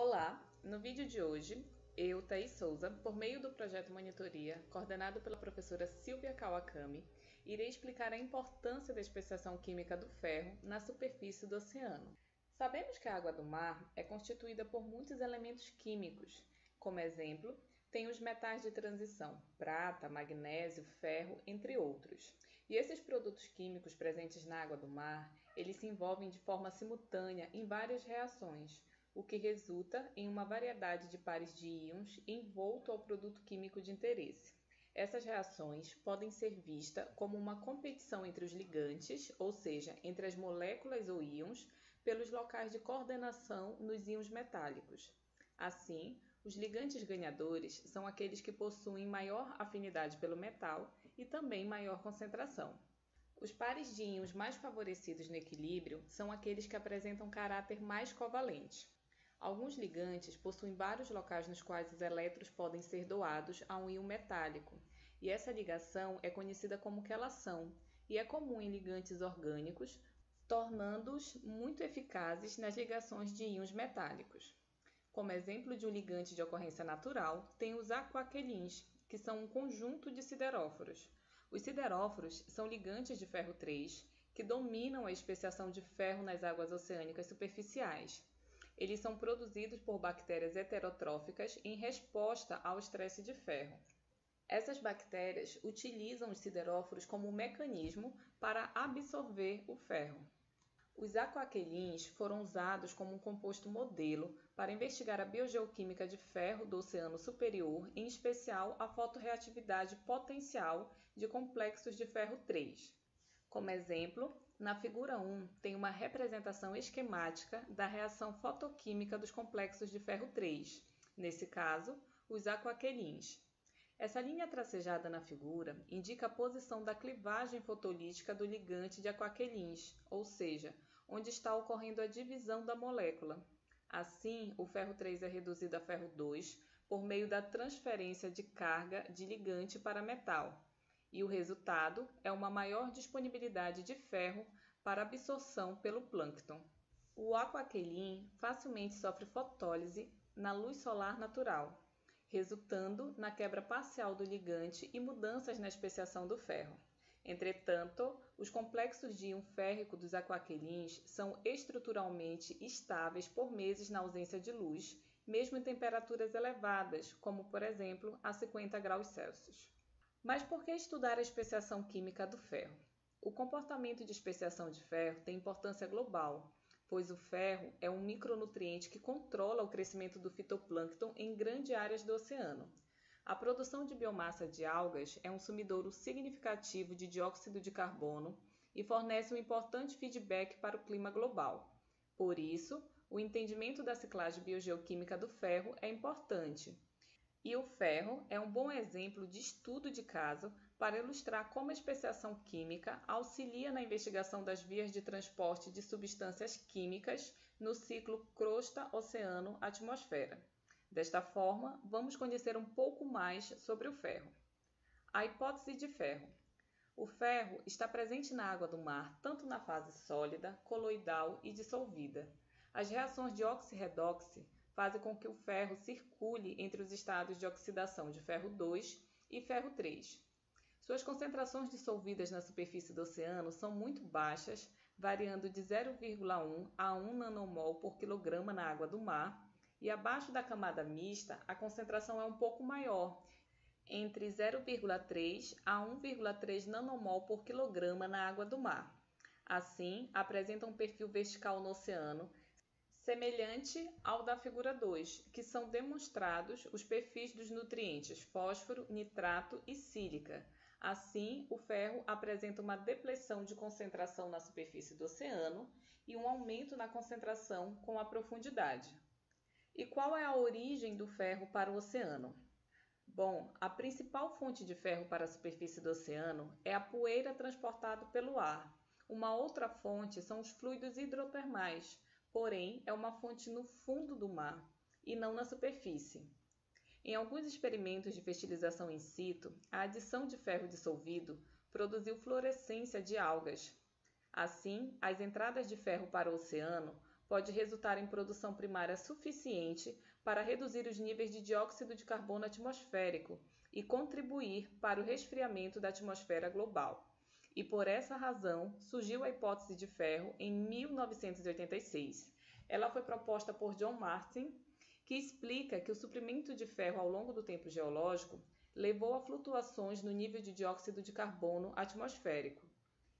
Olá! No vídeo de hoje, eu, Thaís Souza, por meio do projeto Monitoria, coordenado pela professora Silvia Kawakami, irei explicar a importância da especiação química do ferro na superfície do oceano. Sabemos que a água do mar é constituída por muitos elementos químicos. Como exemplo, tem os metais de transição, prata, magnésio, ferro, entre outros. E esses produtos químicos presentes na água do mar, eles se envolvem de forma simultânea em várias reações, o que resulta em uma variedade de pares de íons envolto ao produto químico de interesse. Essas reações podem ser vistas como uma competição entre os ligantes, ou seja, entre as moléculas ou íons, pelos locais de coordenação nos íons metálicos. Assim, os ligantes ganhadores são aqueles que possuem maior afinidade pelo metal e também maior concentração. Os pares de íons mais favorecidos no equilíbrio são aqueles que apresentam caráter mais covalente. Alguns ligantes possuem vários locais nos quais os elétrons podem ser doados a um íon metálico, e essa ligação é conhecida como quelação, e é comum em ligantes orgânicos, tornando-os muito eficazes nas ligações de íons metálicos. Como exemplo de um ligante de ocorrência natural, tem os aquaquelins, que são um conjunto de sideróforos. Os sideróforos são ligantes de ferro 3, que dominam a especiação de ferro nas águas oceânicas superficiais. Eles são produzidos por bactérias heterotróficas em resposta ao estresse de ferro. Essas bactérias utilizam os sideróforos como um mecanismo para absorver o ferro. Os aquaquelins foram usados como um composto modelo para investigar a biogeoquímica de ferro do oceano superior, em especial a fotorreatividade potencial de complexos de ferro 3. Como exemplo, na figura 1 tem uma representação esquemática da reação fotoquímica dos complexos de ferro 3, nesse caso, os aquaquelins. Essa linha tracejada na figura indica a posição da clivagem fotolítica do ligante de aquaquelins, ou seja, onde está ocorrendo a divisão da molécula. Assim, o ferro 3 é reduzido a ferro 2 por meio da transferência de carga de ligante para metal, e o resultado é uma maior disponibilidade de ferro para absorção pelo plâncton. O aquaquelin facilmente sofre fotólise na luz solar natural, resultando na quebra parcial do ligante e mudanças na especiação do ferro. Entretanto, os complexos de íon férrico dos aquaquelins são estruturalmente estáveis por meses na ausência de luz, mesmo em temperaturas elevadas, como por exemplo a 50 graus Celsius. Mas por que estudar a especiação química do ferro? O comportamento de especiação de ferro tem importância global, pois o ferro é um micronutriente que controla o crescimento do fitoplâncton em grandes áreas do oceano. A produção de biomassa de algas é um sumidouro significativo de dióxido de carbono e fornece um importante feedback para o clima global. Por isso, o entendimento da ciclagem biogeoquímica do ferro é importante. E o ferro é um bom exemplo de estudo de caso para ilustrar como a especiação química auxilia na investigação das vias de transporte de substâncias químicas no ciclo crosta-oceano-atmosfera. Desta forma, vamos conhecer um pouco mais sobre o ferro. A hipótese de ferro. O ferro está presente na água do mar tanto na fase sólida, coloidal e dissolvida. As reações de óxido-redox fazem com que o ferro circule entre os estados de oxidação de ferro 2 e ferro 3. Suas concentrações dissolvidas na superfície do oceano são muito baixas, variando de 0,1 a 1 nanomol por quilograma na água do mar, e abaixo da camada mista a concentração é um pouco maior, entre 0,3 a 1,3 nanomol por quilograma na água do mar. Assim, apresenta um perfil vertical no oceano, semelhante ao da figura 2, que são demonstrados os perfis dos nutrientes fósforo, nitrato e sílica. Assim, o ferro apresenta uma depressão de concentração na superfície do oceano e um aumento na concentração com a profundidade. E qual é a origem do ferro para o oceano? Bom, a principal fonte de ferro para a superfície do oceano é a poeira transportada pelo ar. Uma outra fonte são os fluidos hidrotermais, porém é uma fonte no fundo do mar e não na superfície. Em alguns experimentos de fertilização in situ, a adição de ferro dissolvido produziu fluorescência de algas. Assim, as entradas de ferro para o oceano pode resultar em produção primária suficiente para reduzir os níveis de dióxido de carbono atmosférico e contribuir para o resfriamento da atmosfera global. E por essa razão surgiu a hipótese de ferro em 1986. Ela foi proposta por John Martin, que explica que o suprimento de ferro ao longo do tempo geológico levou a flutuações no nível de dióxido de carbono atmosférico.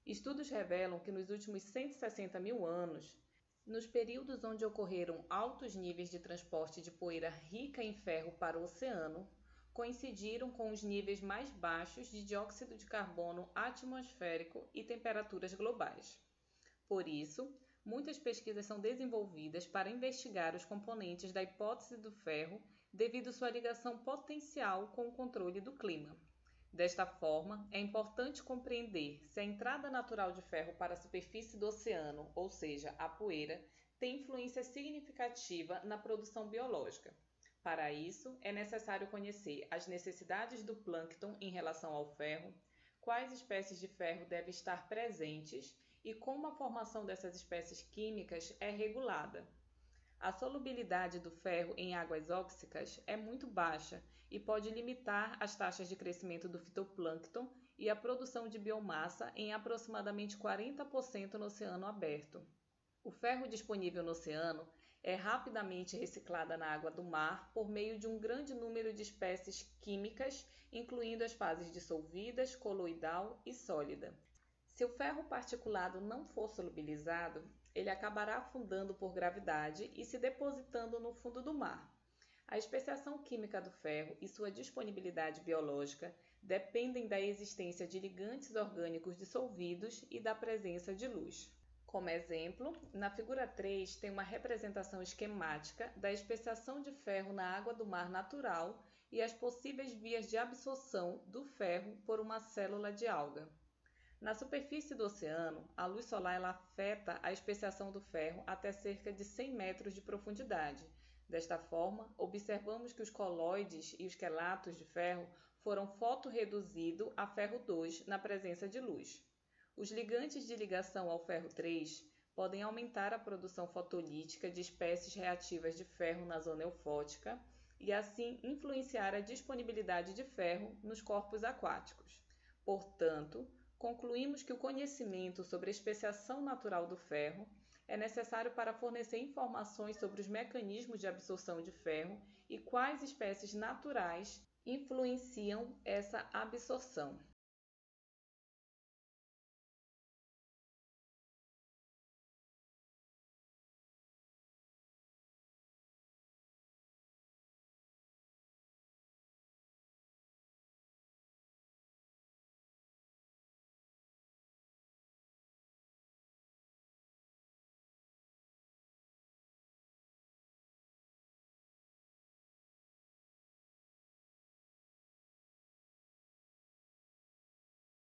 Estudos revelam que nos últimos 160 mil anos, nos períodos onde ocorreram altos níveis de transporte de poeira rica em ferro para o oceano, coincidiram com os níveis mais baixos de dióxido de carbono atmosférico e temperaturas globais. Por isso, muitas pesquisas são desenvolvidas para investigar os componentes da hipótese do ferro devido sua ligação potencial com o controle do clima. Desta forma, é importante compreender se a entrada natural de ferro para a superfície do oceano, ou seja, a poeira, tem influência significativa na produção biológica. Para isso, é necessário conhecer as necessidades do plâncton em relação ao ferro, quais espécies de ferro devem estar presentes e como a formação dessas espécies químicas é regulada. A solubilidade do ferro em águas óxicas é muito baixa e pode limitar as taxas de crescimento do fitoplâncton e a produção de biomassa em aproximadamente 40% no oceano aberto. O ferro disponível no oceano é rapidamente reciclado na água do mar por meio de um grande número de espécies químicas, incluindo as fases dissolvidas, coloidal e sólida. Se o ferro particulado não for solubilizado, ele acabará afundando por gravidade e se depositando no fundo do mar. A especiação química do ferro e sua disponibilidade biológica dependem da existência de ligantes orgânicos dissolvidos e da presença de luz. Como exemplo, na figura 3 tem uma representação esquemática da especiação de ferro na água do mar natural e as possíveis vias de absorção do ferro por uma célula de alga. Na superfície do oceano, a luz solar afeta a especiação do ferro até cerca de 100 metros de profundidade. Desta forma, observamos que os colóides e os quelatos de ferro foram fotorreduzidos a ferro 2 na presença de luz. Os ligantes de ligação ao ferro 3 podem aumentar a produção fotolítica de espécies reativas de ferro na zona eufótica e assim influenciar a disponibilidade de ferro nos corpos aquáticos. Portanto, concluímos que o conhecimento sobre a especiação natural do ferro é necessário para fornecer informações sobre os mecanismos de absorção de ferro e quais espécies naturais influenciam essa absorção.